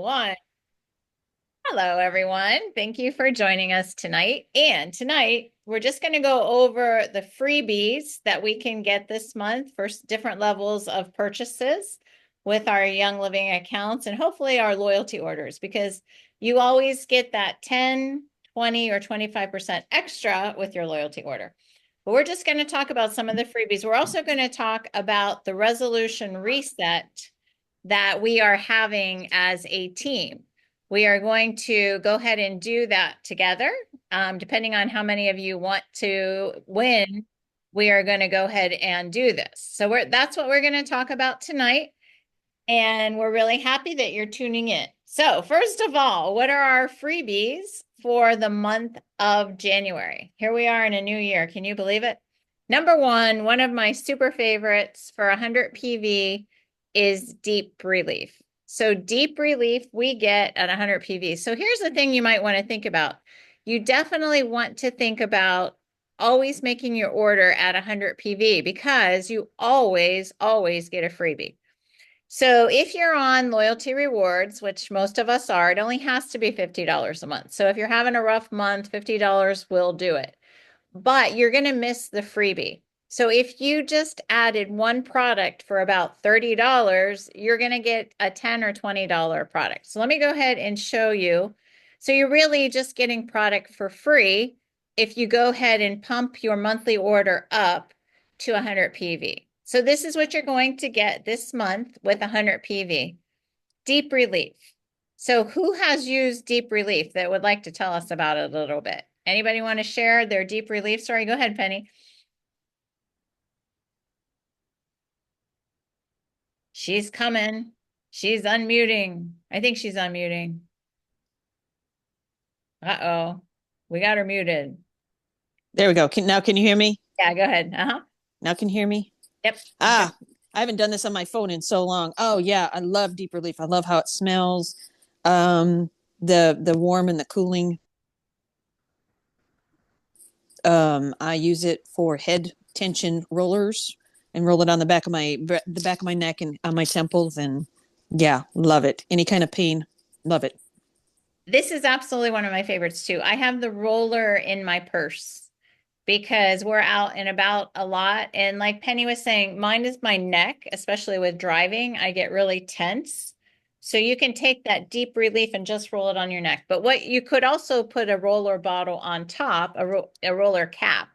one. Hello, everyone. Thank you for joining us tonight. And tonight, we're just going to go over the freebies that we can get this month for different levels of purchases with our Young Living accounts and hopefully our loyalty orders, because you always get that 10, 20, or 25% extra with your loyalty order. But we're just going to talk about some of the freebies. We're also going to talk about the resolution reset that we are having as a team. We are going to go ahead and do that together. Depending on how many of you want to win, we are going to go ahead and do this. So that's what we're going to talk about tonight. And we're really happy that you're tuning in. So first of all, what are our freebies for the month of January? Here we are in a new year. Can you believe it? Number one of my super favorites for 100 PV is deep relief. So deep relief we get at 100 PV. So here's the thing you might want to think about. You definitely want to think about always making your order at 100 PV because you always get a freebie. So if you're on loyalty rewards, which most of us are, it only has to be $50 a month. So if you're having a rough month, $50 will do it. But you're going to miss the freebie. So if you just added one product for about $30, you're going to get a $10 or $20 product. So let me go ahead and show you. So you're really just getting product for free if you go ahead and pump your monthly order up to 100 PV. So this is what you're going to get this month with 100 PV. Deep relief. So who has used deep relief that would like to tell us about it a little bit? Anybody want to share their deep relief story? Go ahead, Penny. She's coming. She's unmuting. I think she's unmuting. Uh-oh. We got her muted. There we go. Now can you hear me? Yeah, go ahead. Uh-huh. Now can you hear me? Yep. Okay. I haven't done this on my phone in so long. Oh yeah, I love deep relief. I love how it smells. Um, the warm and the cooling. I use it for head tension rollers and roll it on the back of my neck and on my temples, and yeah, love it. Any kind of pain, love it. This is absolutely one of my favorites too. I have the roller in my purse because we're out and about a lot. And like Penny was saying, mine is my neck, especially with driving. I get really tense. So you can take that deep relief and just roll it on your neck. But what you could also put a roller bottle on top, a roller cap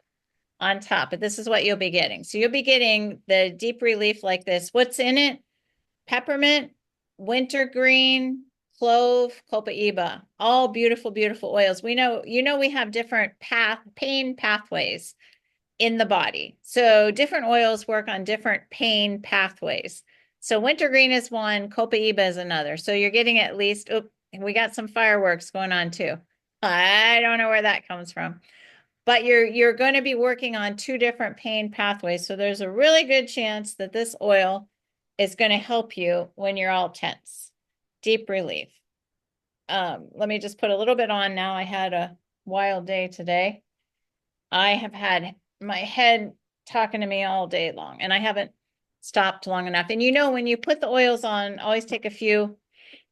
on top. But this is what you'll be getting. So you'll be getting the deep relief like this. What's in it? Peppermint, wintergreen, clove, copaiba, all beautiful, beautiful oils. We know, we have different pain pathways in the body. So different oils work on different pain pathways. So wintergreen is one, copaiba is another. So you're getting at least, oh, we got some fireworks going on too. I don't know where that comes from. But you're going to be working on two different pain pathways. So there's a really good chance that this oil is going to help you when you're all tense. Deep relief. Let me just put a little bit on now. I had a wild day today. I have had my head talking to me all day long, and I haven't stopped long enough. And when you put the oils on, always take a few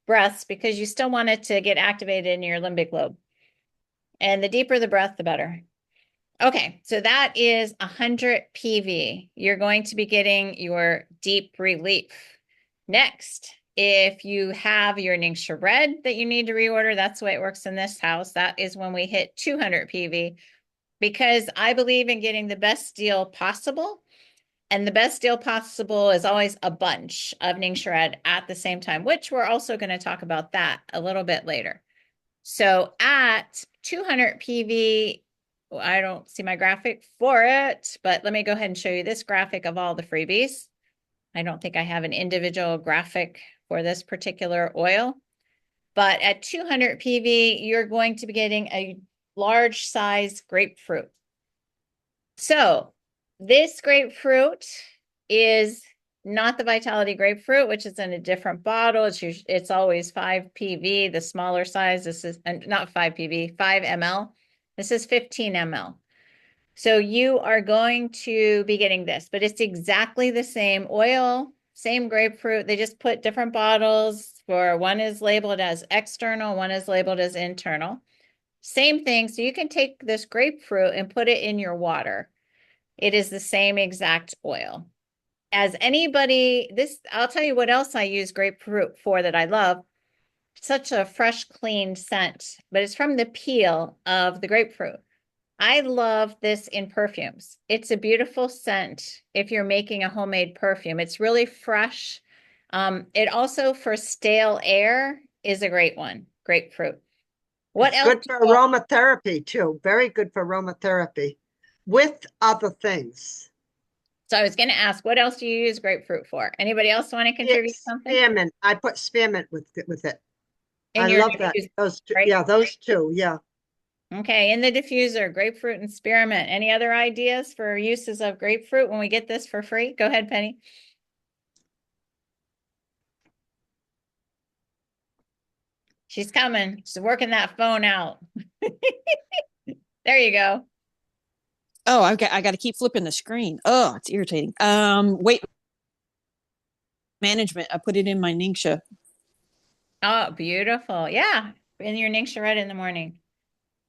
breaths because you still want it to get activated in your limbic lobe. And the deeper the breath, the better. Okay, so that is 100 PV. You're going to be getting your deep relief. Next, if you have your Ningxia Red that you need to reorder, that's the way it works in this house. That is when we hit 200 PV because I believe in getting the best deal possible. And the best deal possible is always a bunch of Ningxia Red at the same time, which we're also going to talk about that a little bit later. So at 200 PV, I don't see my graphic for it, but let me go ahead and show you this graphic of all the freebies. I don't think I have an individual graphic for this particular oil, but at 200 PV, you're going to be getting a large size grapefruit. So this grapefruit is not the Vitality grapefruit, which is in a different bottle. It's always 5 PV, the smaller size. This is not 5 PV, 5 ml. This is 15 ml. So you are going to be getting this, but it's exactly the same oil, same grapefruit. They just put different bottles for one is labeled as external, one is labeled as internal. Same thing. So you can take this grapefruit and put it in your water. It is the same exact oil. As anybody, this, I'll tell you what else I use grapefruit for that I love. Such a fresh, clean scent, but it's from the peel of the grapefruit. I love this in perfumes. It's a beautiful scent if you're making a homemade perfume. It's really fresh. It also for stale air is a great one. Grapefruit. What It's else good do for you all- aromatherapy too. Very good for aromatherapy with other things. So I was going to ask, what else do you use grapefruit for? Anybody else want to contribute something Spearmint. I put spearmint with it. in I your love that. diffuser, Those two. right? Yeah, those two. Yeah. Okay, in the diffuser, grapefruit and spearmint. Any other ideas for uses of grapefruit when we get this for free? Go ahead, Penny. She's coming. She's working that phone out. There you go. Oh, I got to keep flipping the screen. Oh, it's irritating. Weight management. I put it in my Ningxia. Oh, beautiful. Yeah, in your Ningxia Red in the morning.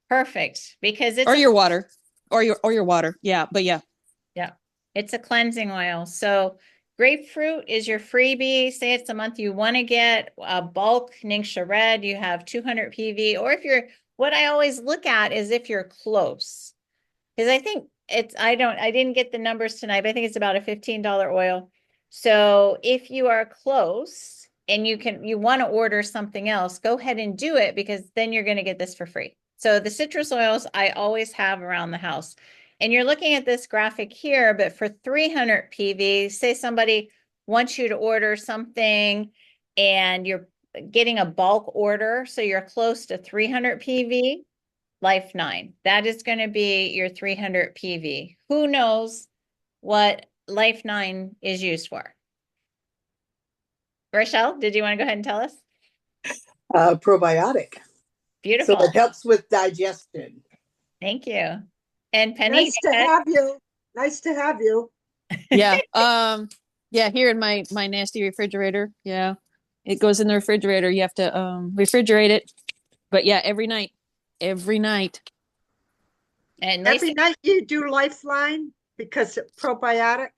Perfect, because it's Or a your water. Or your water. Yeah, but yeah. yeah, it's a cleansing oil. So grapefruit is your freebie. Say it's a month you want to get a bulk Ningxia Red, you have 200 PV. Or if you're, what I always look at is if you're close. Because I think it's, I didn't get the numbers tonight, but I think it's about a $15 oil. So if you are close and you want to order something else, go ahead and do it because then you're going to get this for free. So the citrus oils I always have around the house. And you're looking at this graphic here, but for 300 PV, say somebody wants you to order something and you're getting a bulk order, so you're close to 300 PV, Life 9. That is going to be your 300 PV. Who knows what Life 9 is used for? Rochelle, did you want to go ahead and tell us? Probiotic. So Beautiful. it helps with digestion. Thank you. And Penny, Nice to go ahead. have you. Nice to have you. Yeah. Yeah, here in my nasty refrigerator. Yeah. It goes in the refrigerator. You have to refrigerate it. But yeah, every night. Every night. And Every Lacey, night you do Lifeline because probiotic.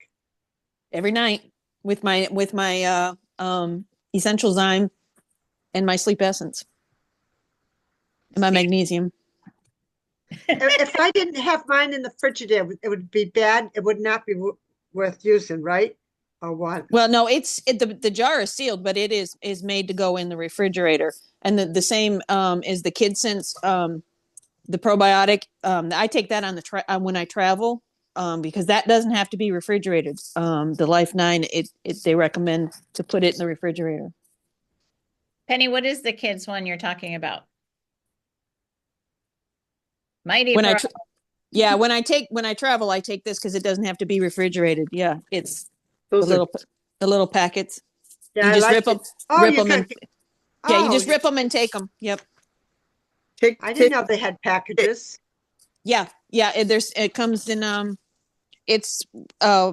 Every night with my essential zyme and my sleep essence and my magnesium. If I didn't have mine in the Frigidaire, it would be bad. It would not be worth using, right? Or what? Well, no, the jar is sealed, but it is made to go in the refrigerator. And the same is the Kid Sense the probiotic. I take that on the when I travel because that doesn't have to be refrigerated. The Life 9 they recommend to put it in the refrigerator. Penny, what is the kids one you're talking about? Mighty When Pro. yeah, when I travel, I take this because it doesn't have to be refrigerated. Yeah, it's the Those are little packets. Yeah, You I just like it. Oh, rip you them, can. and yeah, you Oh, just rip them and take them. Yep. I didn't take know they had packages. Yeah, yeah. It comes in it's uh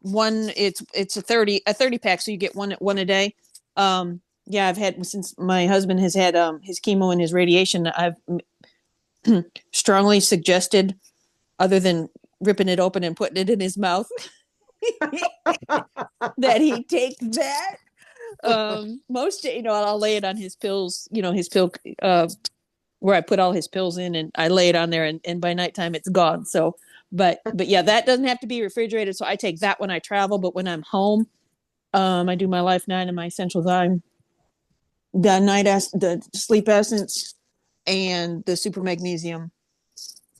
it's a 30 pack, so you get one a day. Yeah, I've had since my husband has had his chemo and his radiation. I've strongly suggested, other than ripping it open and putting it in his mouth, that he take that. Most I'll lay it on his pills, his pill where I put all his pills in, and I lay it on there, and by nighttime it's gone. So but yeah, that doesn't have to be refrigerated, so I take that when I travel. But when I'm home, I do my Life 9 and my Essential Zyme, the sleep essence, and the super magnesium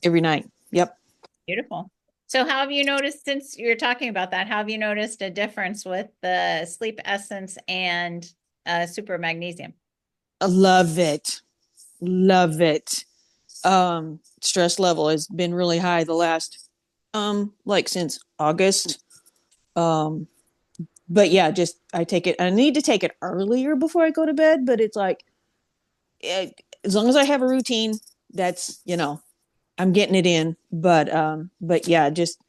every night. Yep. Beautiful. So how have you noticed, since you're talking about that, how have you noticed a difference with the sleep essence and super magnesium? I love it. Love it. Stress level has been really high the last like since August. Um but yeah, just I take it. I need to take it earlier before I go to bed, but it's like as long as I have a routine, I'm getting it in. But yeah, just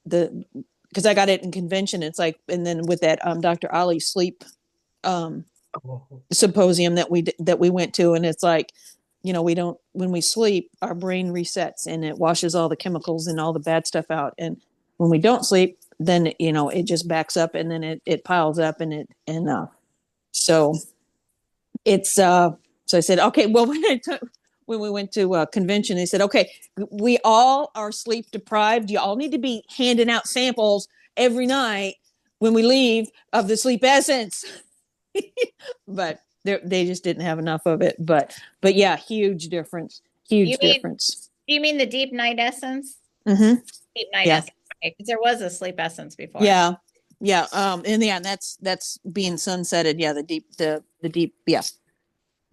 the because I got it in convention. It's like, and then with that Dr. Ali sleep symposium that we went to, and it's like, we don't, when we sleep, our brain resets and it washes all the chemicals and all the bad stuff out. And when we don't sleep, then it just backs up, and then it piles up, so it's so I said, okay, well, when we went to convention, they said, okay, we all are sleep deprived. You all need to be handing out samples every night when we leave of the sleep essence. But they just didn't have enough of it. But yeah, huge difference. Huge difference. Do you mean the deep night essence? Mm-hmm. Deep night essence. Because there was a sleep essence before. Yeah. Yeah. And that's being sunsetted. Yeah. The deep, yeah.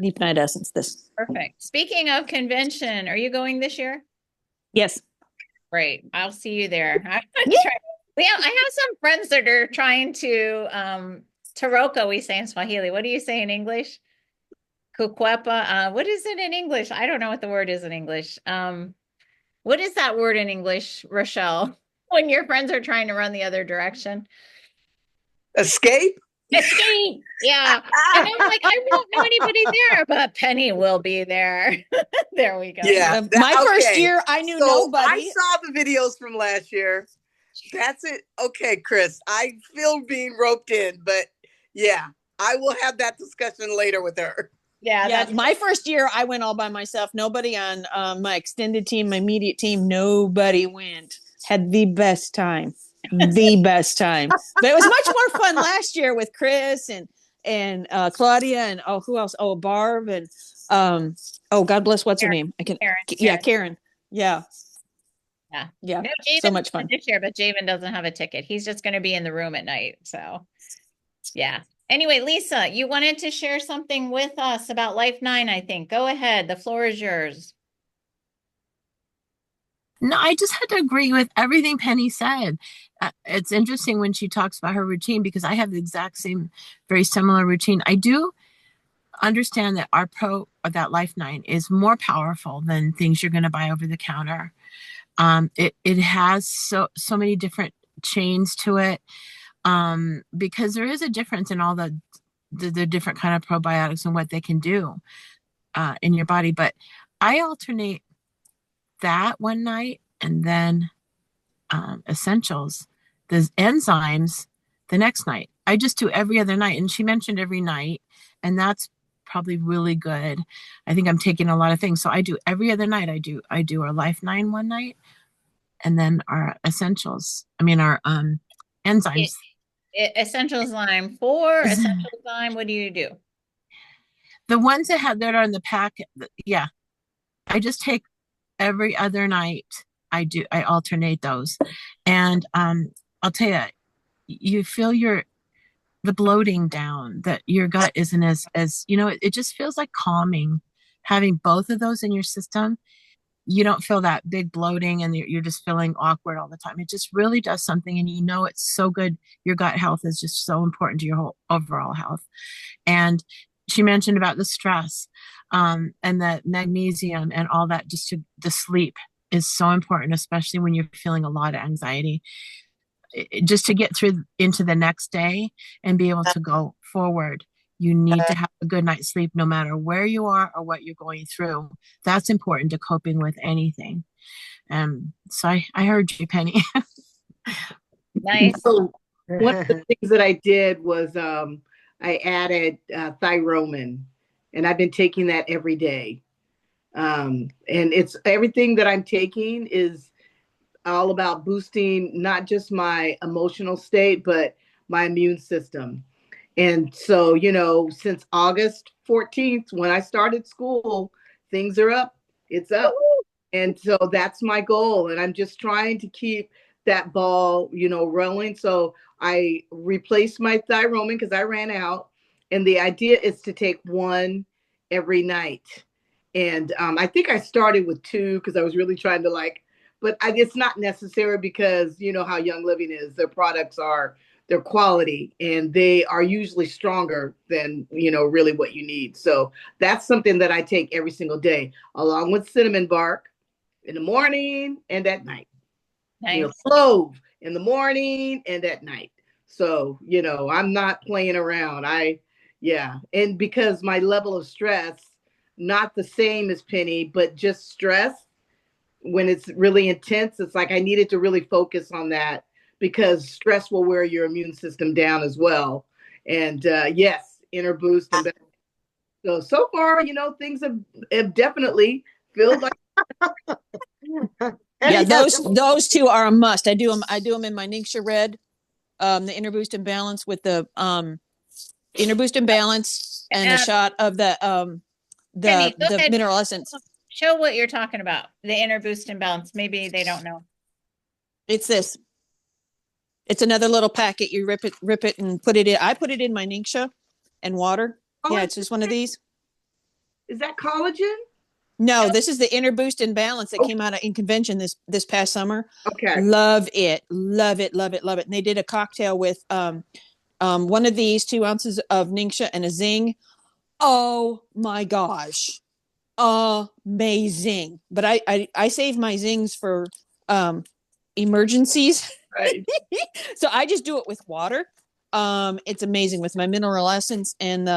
Deep night essence. This. Perfect. Speaking of convention, are you going this year? Yes. Great. I'll see you there. Yeah. I have some friends that are trying to Taroko, we say in Swahili. What do you say in English? Kukwepa. What is it in English? I don't know what the word is in English. What is that word in English, Rochelle? When your friends are trying to run the other direction? Escape? Escape. Yeah. And I'm like, I won't know anybody there, but Penny will be there. There we go. Yeah. First year, I knew nobody. I saw the videos from last year. That's it. Okay, Chris, I feel being roped in, but yeah, I will have that discussion later with her. Yeah. My first year, I went all by myself. Nobody on my extended team, my immediate team, nobody went. Had the best time. The best time. But it was much more fun last year with Chris and Claudia and who else? Oh, Barb and God bless, what's her name? Karen. Yeah. No, so much fun this year, but Javen doesn't have a ticket. He's just going to be in the room at night. So yeah. Anyway, Lisa, you wanted to share something with us about Life 9, I think. Go ahead. The floor is yours. No, I just had to agree with everything Penny said. It's interesting when she talks about her routine, because I have the exact same, very similar routine. I do understand that that Life 9 is more powerful than things you're going to buy over the counter. It has so many different chains to it, because there is a difference in all the different kind of probiotics and what they can do in your body. But I alternate that one night and then essentials, the enzymes, the next night. I just do every other night. And she mentioned every night, and that's probably really good. I think I'm taking a lot of things. So I do every other night. I do our Life 9 one night, and then our essentials. I mean, our enzymes. Essentials Lime 4, Essentials Lime. What do you do? The ones that are in the packet. Yeah. I just take every other night. I alternate those. And I'll tell you, you feel the bloating down, that your gut isn't as it just feels like calming having both of those in your system. You don't feel that big bloating and you're just feeling awkward all the time. It just really does something, and it's so good. Your gut health is just so important to your whole overall health. And she mentioned about the stress and the magnesium and all that. The sleep is so important, especially when you're feeling a lot of anxiety. Just to get through into the next day and be able to go forward, you need to have a good night's sleep, no matter where you are or what you're going through. That's important to coping with anything. So I heard you, Penny. Nice. So one of the things that I did was I added Thyromin, and I've been taking that every day. And it's everything that I'm taking is all about boosting not just my emotional state, but my immune system. And so, since August 14th, when I started school, things are up. It's up. And so that's my goal. And I'm just trying to keep that ball, rolling. So I replaced my Thyromin because I ran out. And the idea is to take one every night. And I think I started with 2 because I was really trying to but it's not necessary, because you know how Young Living is. Their products their quality, and they are usually stronger than, really what you need. So that's something that I take every single day, along with cinnamon bark in the morning and at night. Nice. Clove in the morning and at night. So, I'm not playing around. Yeah. And because my level of stress, not the same as Penny, but just stress when it's really intense, it's like I needed to really focus on that because stress will wear your immune system down as well. And yes, inner boost. And so far, things have definitely filled like. Yeah, Eddie has those two are a must. I do them in my Ningxia Red, the inner boost and balance with the inner boost and balance and a shot of Penny, go the ahead. mineral essence. Show what you're talking about. The inner boost and balance. Maybe they don't know. It's this. It's another little packet. You rip it, and put it in. I put it in my Ningxia and water. Yeah, it's just one of these. Is that collagen? No, this is the inner boost and balance that came out in convention this past summer. Okay. Love it, love it, love it, love it. And they did a cocktail with one of these, 2 ounces of Ningxia and a Zing. Oh my gosh, amazing! But I save my Zings for emergencies. Right. So I just do it with water. It's amazing with my mineral essence and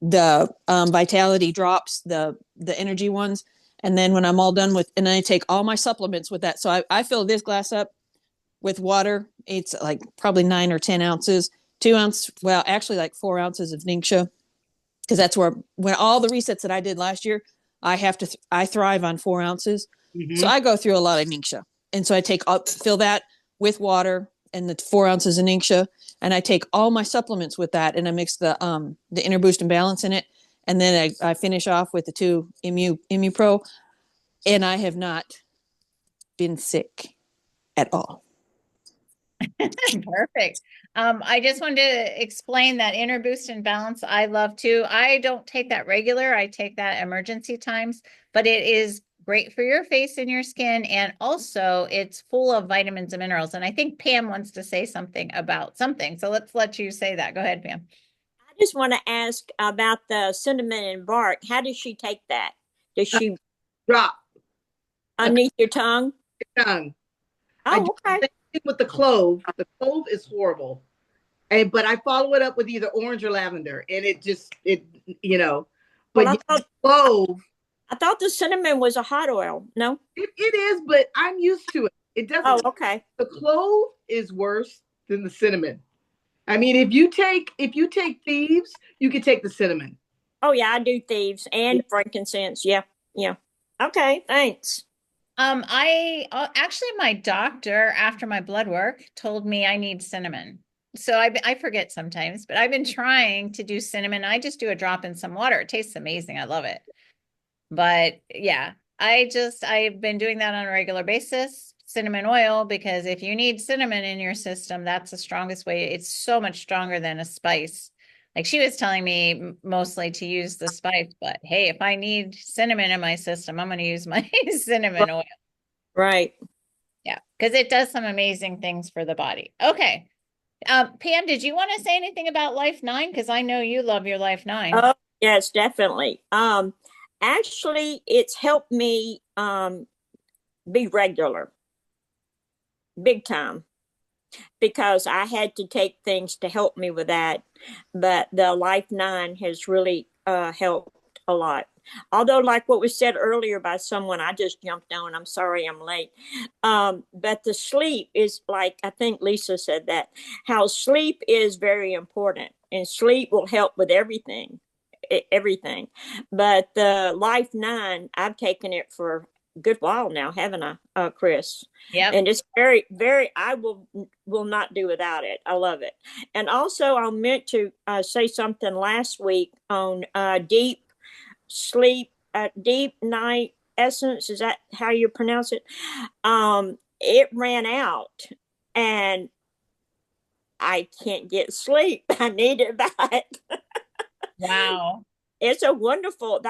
the vitality drops, the energy ones. And then when I'm all done with, and then I take all my supplements with that. So I fill this glass up with water. It's like probably 9 or 10 ounces, 2 ounce. Well, actually like 4 ounces of Ningxia. Cause that's when all the resets that I did last year, I thrive on 4 ounces. Mm-hmm. So I go through a lot of Ningxia. And so I fill that with water and the 4 ounces of Ningxia, and I take all my supplements with that, and I mix the inner boost and balance in it, and then I finish off with the 2 Immu Pro, and I have not been sick at all. Perfect. I just wanted to explain that inner boost and balance I love too. I don't take that regular. I take that emergency times, but it is great for your face and your skin. And also it's full of vitamins and minerals. And I think Pam wants to say something about something. So let's let you say that. Go ahead, Pam. I just want to ask about the cinnamon and bark. How does she take that? Does she Drop underneath your tongue? tongue. Oh, okay. With the clove. The clove is horrible. But I follow it up with either orange or lavender. And but Well, clove. I thought the cinnamon was a hot oil. No? It is, but I'm used to it. It doesn't. Oh, okay. The clove is worse than the cinnamon. I mean, if you take thieves, you can take the cinnamon. Oh yeah, I do thieves and frankincense. Yeah. Yeah. Okay, thanks. I actually my doctor after my blood work told me I need cinnamon. So I forget sometimes, but I've been trying to do cinnamon. I just do a drop in some water. It tastes amazing. I love it. But yeah, I've been doing that on a regular basis, cinnamon oil, because if you need cinnamon in your system, that's the strongest way. It's so much stronger than a spice. Like she was telling me mostly to use the spice, but hey, if I need cinnamon in my system, I'm going to use my cinnamon oil. Right. Yeah, because it does some amazing things for the body. Okay. Pam, did you want to say anything about Life 9? Because I know you love your Life 9. Oh, yes, definitely. Actually, it's helped me be regular, big time, because I had to take things to help me with that. But the Life 9 has really helped a lot. Although, like what was said earlier by someone, I just jumped on. I'm sorry I'm late. But the sleep is like, I think Lisa said that, how sleep is very important, and sleep will help with everything. But the Life 9, I've taken it for a good while now, haven't I, Chris? Yeah. And it's very, very, I will not do without it. I love it. And also I meant to say something last week on deep sleep, deep night essence. Is that how you pronounce it? It ran out and I can't get sleep. I need it back. Wow. That's a wonderful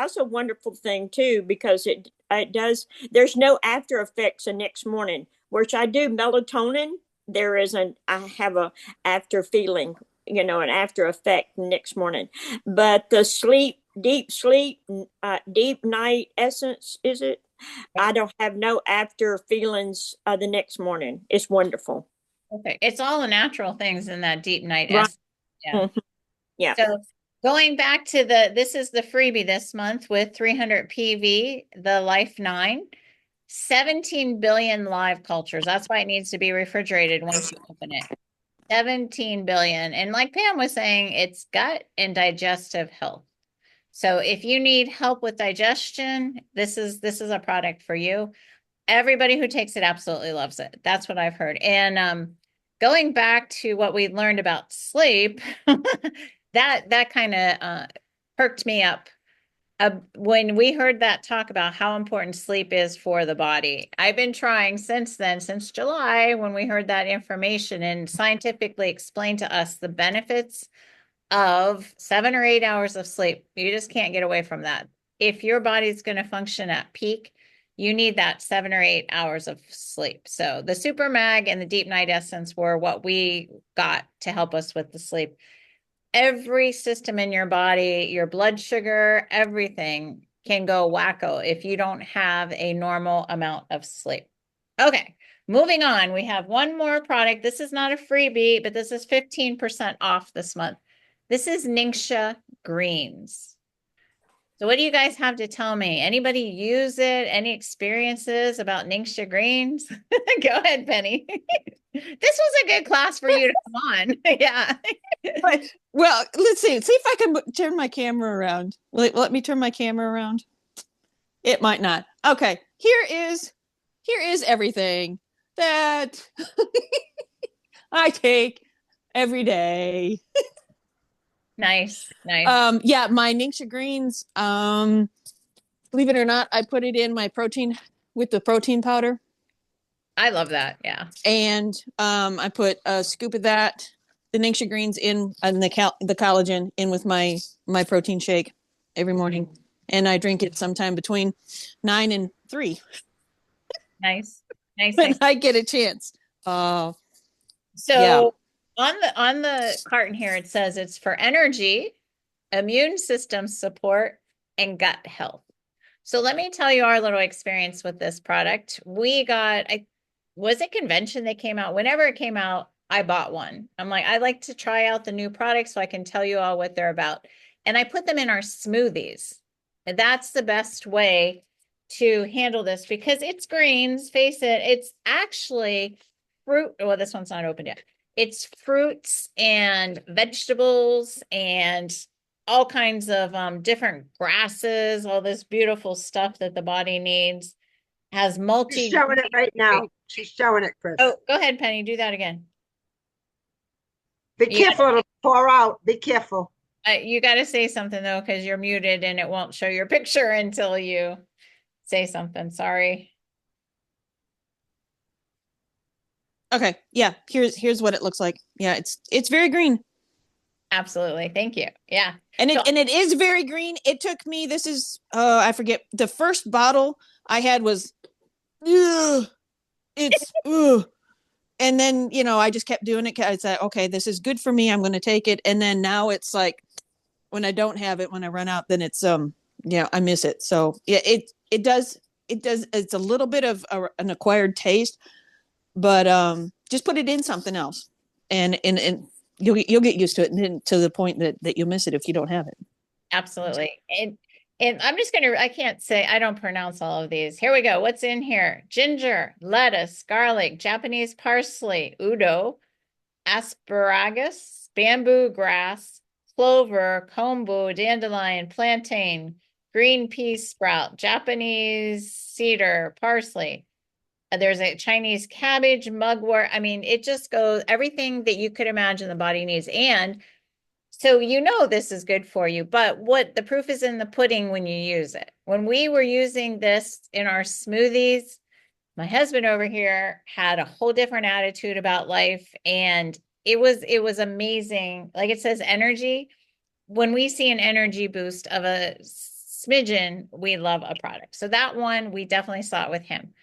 thing too, because it does, there's no after effects the next morning, which I do melatonin. I have a after feeling, an after effect next morning, but the deep sleep, deep night essence, is it? I don't have no after feelings the next morning. It's wonderful. Okay. It's all the natural things in that deep night Right. essence. Yeah. Mhm. Yeah. So going back to this is the freebie this month with 300 PV, the Life 9, 17 billion live cultures. That's why it needs to be refrigerated once you open it. 17 billion. And like Pam was saying, it's gut and digestive health. So if you need help with digestion, this is a product for you. Everybody who takes it absolutely loves it. That's what I've heard. And going back to what we learned about sleep, that kind of perked me up. When we heard that talk about how important sleep is for the body, I've been trying since then, since July, when we heard that information and scientifically explained to us the benefits of 7 or 8 hours of sleep. You just can't get away from that. If your body's going to function at peak, you need that 7 or 8 hours of sleep. So the Super Mag and the Deep Night Essence were what we got to help us with the sleep. Every system in your body, your blood sugar, everything can go wacko if you don't have a normal amount of sleep. Okay, moving on. We have one more product. This is not a freebie, but this is 15% off this month. This is Ningxia Greens. So what do you guys have to tell me? Anybody use it? Any experiences about Ningxia Greens? Go ahead, Penny. This was a good class for you to come on. Yeah. Well, let's see. See if I can turn my camera around. Let me turn my camera around. It might not. Okay. Here is everything that I take every day. Nice, nice. Yeah, my Ningxia greens. Believe it or not, I put it in my protein with the protein powder, I love that. Yeah. and I put a scoop of that, the Ningxia greens in, and the collagen in with my protein shake every morning, and I drink it sometime between 9 and 3 Nice. Nice, when nice. I get a chance. Yeah. So on the carton here, it says it's for energy, immune system support, and gut health. So let me tell you our little experience with this product. Was it convention that came out? Whenever it came out, I bought one. I'm like, I like to try out the new products so I can tell you all what they're about. And I put them in our smoothies. And that's the best way to handle this because it's greens, face it, it's actually fruit. Well, this one's not open yet. It's fruits and vegetables and all kinds of different grasses, all this beautiful stuff that the body needs. Has She's showing it right now. She's showing it, Chris. Oh, go ahead, Penny. Do that again. Be careful, it'll pour out. Be careful. You got to say something though, because you're muted and it won't show your picture until you say something. Sorry. Okay. Yeah. Here's what it looks like. Yeah. It's very green. Absolutely. Thank you. Yeah. And So- it is very green. It took me, this is, I forget, the first bottle I had was, ugh, it's, ugh. And then, I just kept doing it. I said, okay, this is good for me. I'm going to take it. And then now it's like, when I don't have it, when I run out, then it's, I miss it. So yeah, it does, it's a little bit of an acquired taste, but, just put it in something else and you'll get used to it, and then to the point that you'll miss it if you don't have it. Absolutely. And I'm just I can't say, I don't pronounce all of these. Here we go. What's in here? Ginger, lettuce, garlic, Japanese parsley, udo, asparagus, bamboo grass, clover, kombu, dandelion, plantain, green pea sprout, Japanese cedar, parsley. There's a Chinese cabbage, mugwort. I mean, it just goes everything that you could imagine the body needs. And so this is good for you, but what the proof is in the pudding when you use it. When we were using this in our smoothies, my husband over here had a whole different attitude about life, and it was amazing. Like it says energy. When we see an energy boost of a smidgen, we love a product. So that one, we definitely saw it with him.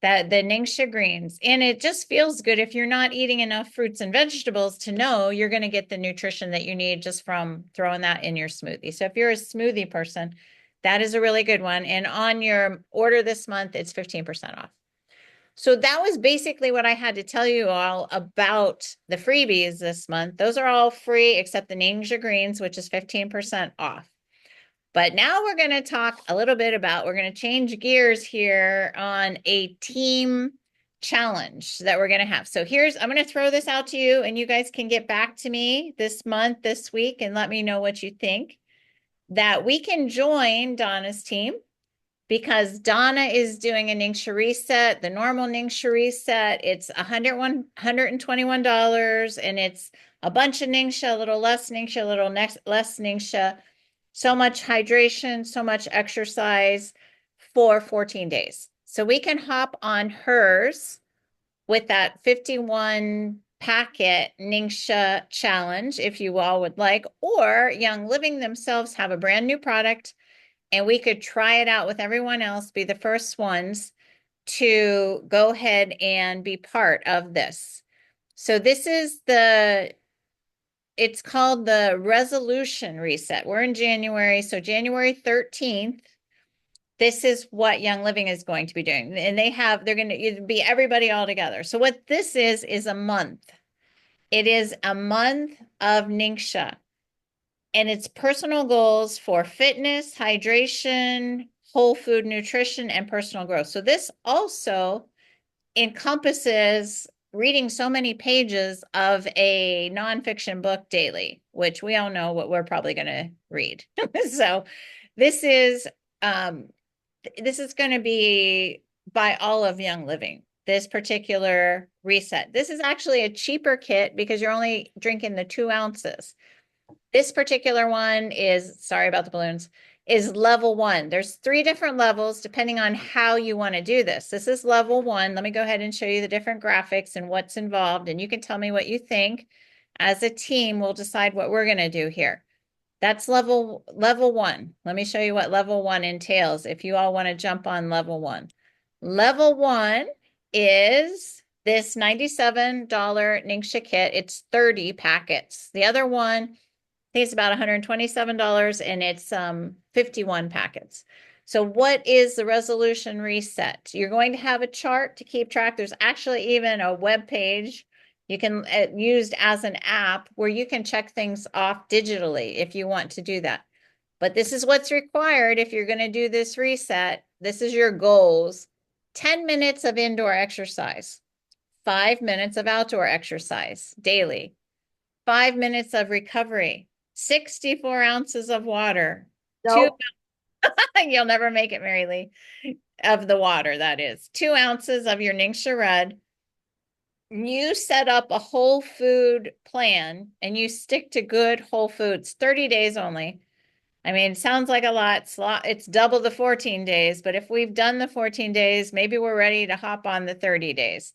That the Ningxia greens, and it just feels good if you're not eating enough fruits and vegetables to know you're going to get the nutrition that you need just from throwing that in your smoothie. So if you're a smoothie person, That is a really good one. And on your order this month, it's 15% off. So that was basically what I had to tell you all about the freebies this month. Those are all free except the Ninja Greens, which is 15% off. But now we're going to talk a little bit about, we're going to change gears here on a team challenge that we're going to have. So I'm going to throw this out to you and you guys can get back to me this month, this week, and let me know what you think. That we can join Donna's team because Donna is doing a Ningxia reset, the normal Ningxia reset. It's $121 and it's a bunch of Ningxia, a little less Ningxia, a little less Ningxia. So much hydration, so much exercise for 14 days. So we can hop on hers with that 51 packet Ningxia challenge, if you all would like, or Young Living themselves have a brand new product and we could try it out with everyone else, be the first ones to go ahead and be part of this. So this is it's called the resolution reset. We're in January, so January 13th, this is what Young Living is going to be doing. And they're going to be everybody all together. So what this is a month. It is a month of Ningxia. And it's personal goals for fitness, hydration, whole food nutrition, and personal growth. So this also encompasses reading so many pages of a nonfiction book daily, which we all know what we're probably going to read. So this is going to be by all of Young Living, this particular reset. This is actually a cheaper kit because you're only drinking the 2 ounces. This particular one is, sorry about the balloons, is level 1. There's 3 different levels depending on how you want to do this. This is level 1. Let me go ahead and show you the different graphics and what's involved, and you can tell me what you think. As a team, we'll decide what we're going to do here. That's level 1. Let me show you what level 1 entails if you all want to jump on level 1. Level 1 is this $97 Ningxia kit. It's 30 packets. The other one, I think it's about $127 and it's 51 packets. So what is the resolution reset? You're going to have a chart to keep track. There's actually even a web page you can used as an app where you can check things off digitally if you want to do that. But this is what's required if you're going to do this reset. This is your goals. 10 minutes of indoor exercise, 5 minutes of outdoor exercise daily, 5 minutes of recovery, 64 ounces of water. No, You'll never make it, Mary Lee, of the water, that is. 2 ounces of your Ningxia Red. You set up a whole food plan and you stick to good whole foods, 30 days only. I mean, it sounds like a lot. It's double the 14 days, but if we've done the 14 days, maybe we're ready to hop on the 30 days.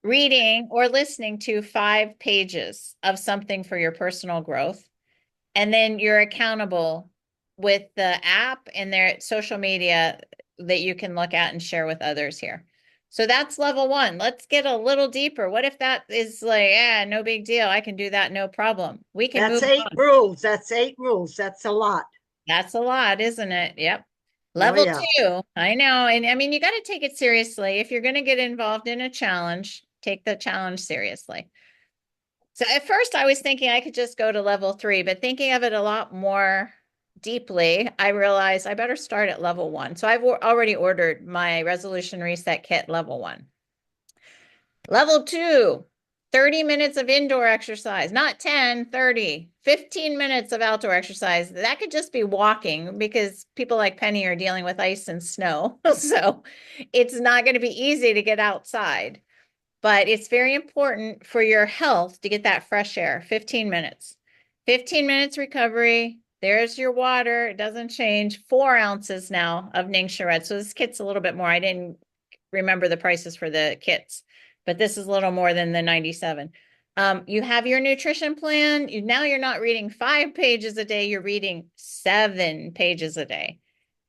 Reading or listening to 5 pages of something for your personal growth. And then you're accountable with the app and their social media that you can look at and share with others here. So that's level 1. Let's get a little deeper. What if that is like, no big deal. I can do that. No problem. We can that's move 8 on. rules. That's 8 rules. That's a lot. That's a lot, isn't it? Yep. Oh, Level yeah. 2. I know. And I mean, you got to take it seriously. If you're going to get involved in a challenge, take the challenge seriously. So at first I was thinking I could just go to level 3, but thinking of it a lot more deeply, I realized I better start at level 1. So I've already ordered my resolution reset kit level 1. Level 2, 30 minutes of indoor exercise, not 10, 30, 15 minutes of outdoor exercise. That could just be walking because people like Penny are dealing with ice and snow. So it's not going to be easy to get outside. But it's very important for your health to get that fresh air. 15 minutes. 15 minutes recovery. There's your water. It doesn't change. 4 ounces now of Ningxia Red. So this kit's a little bit more. I didn't remember the prices for the kits, but this is a little more than the 97. You have your nutrition plan. Now you're not reading 5 pages a day. You're reading 7 pages a day.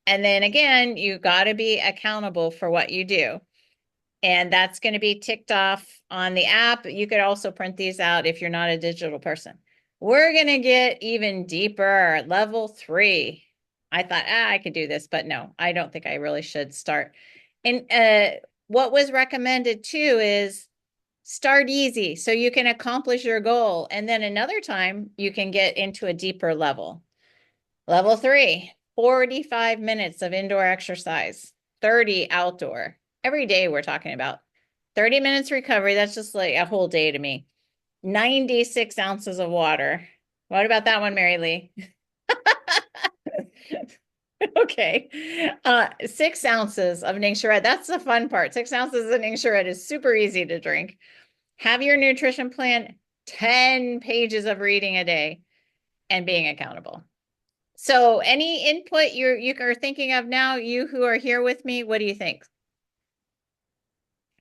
And then again, you got to be accountable for what you do. And that's going to be ticked off on the app. You could also print these out if you're not a digital person. We're going to get even deeper. Level 3. I thought, I could do this, but no, I don't think I really should start. And what was recommended too is start easy so you can accomplish your goal. And then another time you can get into a deeper level. Level 3, 45 minutes of indoor exercise, 30 outdoor. Every day we're talking about 30 minutes recovery. That's just like a whole day to me. 96 ounces of water. What about that one, Mary Lee? Okay. 6 ounces of Ningxia Red. That's the fun part. 6 ounces of Ningxia Red is super easy to drink. Have your nutrition plan, 10 pages of reading a day, and being accountable. So any input you are thinking of now, you who are here with me, what do you think?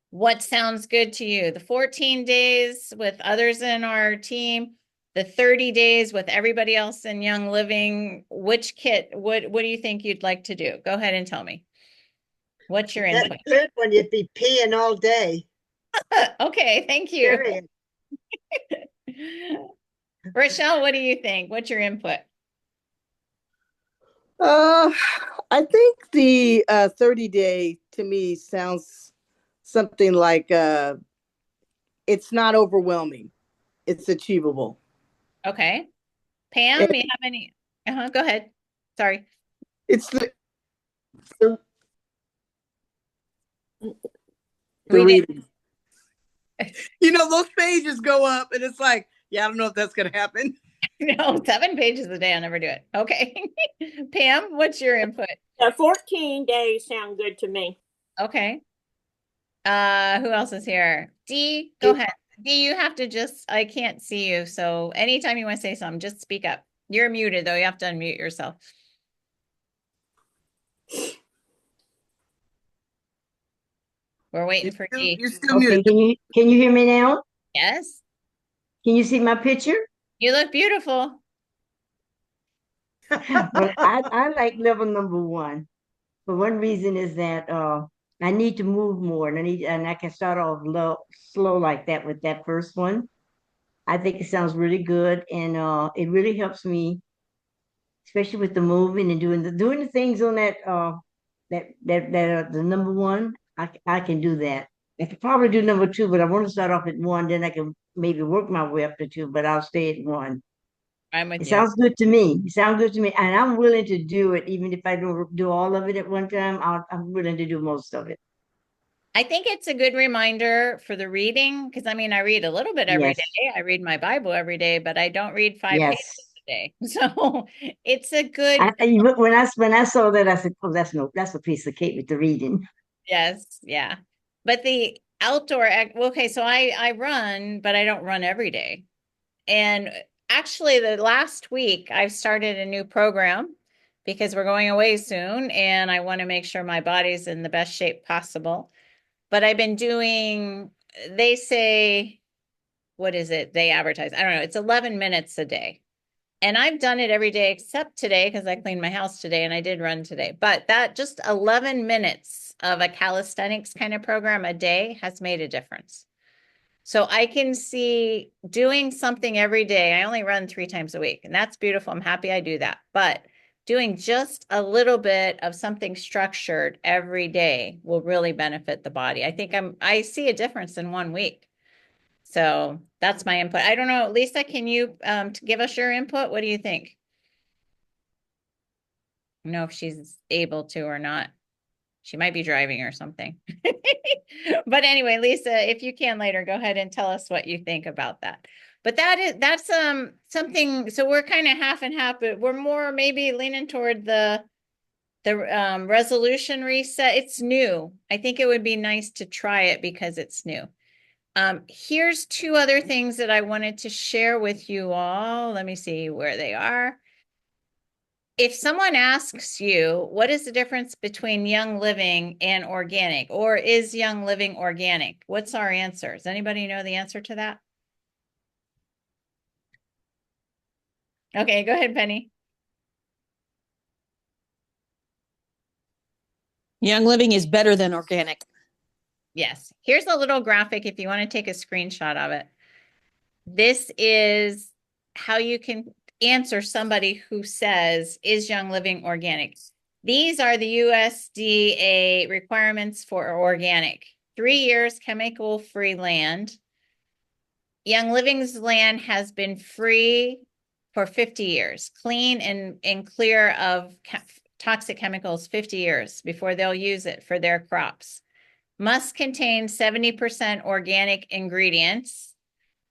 What sounds good to you? The 14 days with others in our team, the 30 days with everybody else in Young Living, which kit, what do you think you'd like to do? Go ahead and tell me. What's your That input? third one, you'd be peeing all day. Okay, thank you. Period. Rochelle, what do you think? What's your input? Uh, I think the 30-day to me sounds something like it's not overwhelming. It's achievable. Okay. Pam, And you have any? Go ahead. Sorry. it's the We did. reading. You know, those pages go up and it's like, yeah, I don't know if that's going to happen. No, 7 pages a day. I'll never do it. Okay. Pam, what's your input? 14 days sound good to me. Okay. Who else is here? Dee, go ahead. Dee, you have to just, I can't see you. So anytime you want to say something, just speak up. You're muted though. You have to unmute yourself. We're waiting for Dee. You're still Okay, muted. can you hear me now? Yes. Can you see my picture? You look beautiful. Well, I like level number one. For one reason is that I need to move more and I can start off slow like that with that first one. I think it sounds really good and it really helps me, especially with the moving and doing the things on that the number one. I can do that. I could probably do number two, but I want to start off at one, then I can maybe work my way up to two, but I'll stay at one. I'm with It you. sounds good to me. It sounds good to me, and I'm willing to do it, even if I don't do all of it at one time. I'm willing to do most of it. I think it's a good reminder for the reading because I mean, I read a little bit every Yes, day. I read my Bible every day, but I don't read 5 pages yes. a day. So it's a good, When I saw that, I said, "Oh, that's a piece of cake with the reading." yes, yeah. But the outdoor, okay, so I run, but I don't run every day. And actually, the last week I've started a new program because we're going away soon, and I want to make sure my body's in the best shape possible. But I've been doing, they say, what is it? They advertise. I don't know. It's 11 minutes a day. And I've done it every day except today because I cleaned my house today and I did run today. But that just 11 minutes of a calisthenics kind of program a day has made a difference. So I can see doing something every day. I only run 3 times a week, and that's beautiful. I'm happy I do that. But doing just a little bit of something structured every day will really benefit the body. I think I see a difference in 1 week. So that's my input. I don't know, Lisa, can you give us your input? What do you think? I don't know if she's able to or not. She might be driving or something. But anyway, Lisa, if you can later, go ahead and tell us what you think about that. But that's something, so we're kind of half and half, but we're more maybe leaning toward the resolution reset. It's new. I think it would be nice to try it because it's new. Here's 2 other things that I wanted to share with you all. Let me see where they are. If someone asks you, what is the difference between Young Living and organic, or is Young Living organic? What's our answer? Does anybody know the answer to that? Okay, go ahead, Penny. Young Living is better than organic. Yes. Here's a little graphic if you want to take a screenshot of it. This is how you can answer somebody who says, is Young Living organic? These are the USDA requirements for organic. 3 years chemical-free land. Young Living's land has been free for 50 years, clean and clear of toxic chemicals 50 years before they'll use it for their crops. Must contain 70% organic ingredients.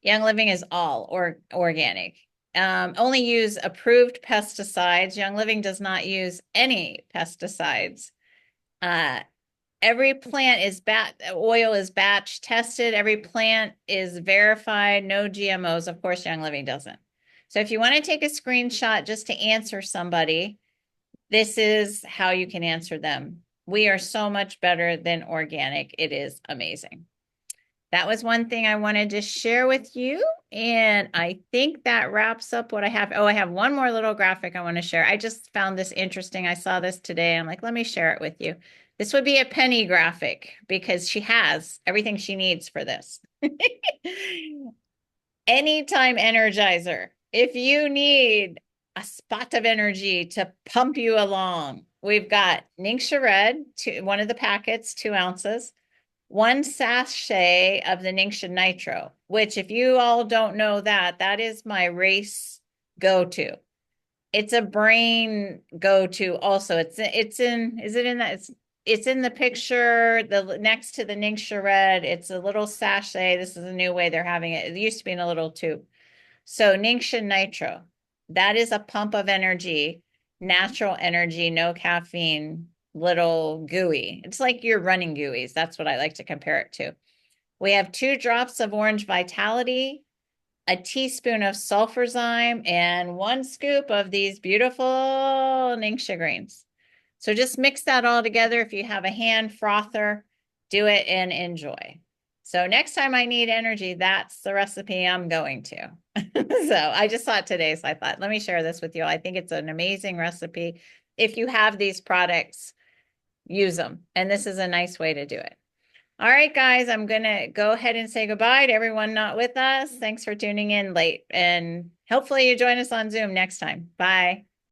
Young Living is all organic. Only use approved pesticides. Young Living does not use any pesticides. Every plant is oil is batch tested. Every plant is verified. No GMOs. Of course, Young Living doesn't. So if you want to take a screenshot just to answer somebody, this is how you can answer them. We are so much better than organic. It is amazing. That was one thing I wanted to share with you. And I think that wraps up what I have. Oh, I have one more little graphic I want to share. I just found this interesting. I saw this today. I'm like, let me share it with you. This would be a Penny graphic because she has everything she needs for this. Anytime energizer. If you need a spot of energy to pump you along, we've got Ningxia Red, one of the packets, 2 ounces. 1 sachet of the Ningxia Nitro, which if you all don't know that, that is my race go-to. It's a brain go-to also. It's in, is it in that? It's in the picture, the next to the Ningxia Red. It's a little sachet. This is a new way they're having it. It used to be in a little tube. So Ningxia Nitro, that is a pump of energy, natural energy, no caffeine, little gooey. It's like your running gooeys. That's what I like to compare it to. We have 2 drops of Orange Vitality, a teaspoon of sulfurzyme, and 1 scoop of these beautiful Ningxia greens. So just mix that all together. If you have a hand frother, do it and enjoy. So next time I need energy, that's the recipe I'm going to. So I just saw it today, so I thought, let me share this with you. I think it's an amazing recipe. If you have these products, use them. And this is a nice way to do it. All right, guys, I'm going to go ahead and say goodbye to everyone not with us. Thanks for tuning in late. And hopefully you join us on Zoom next time. Bye.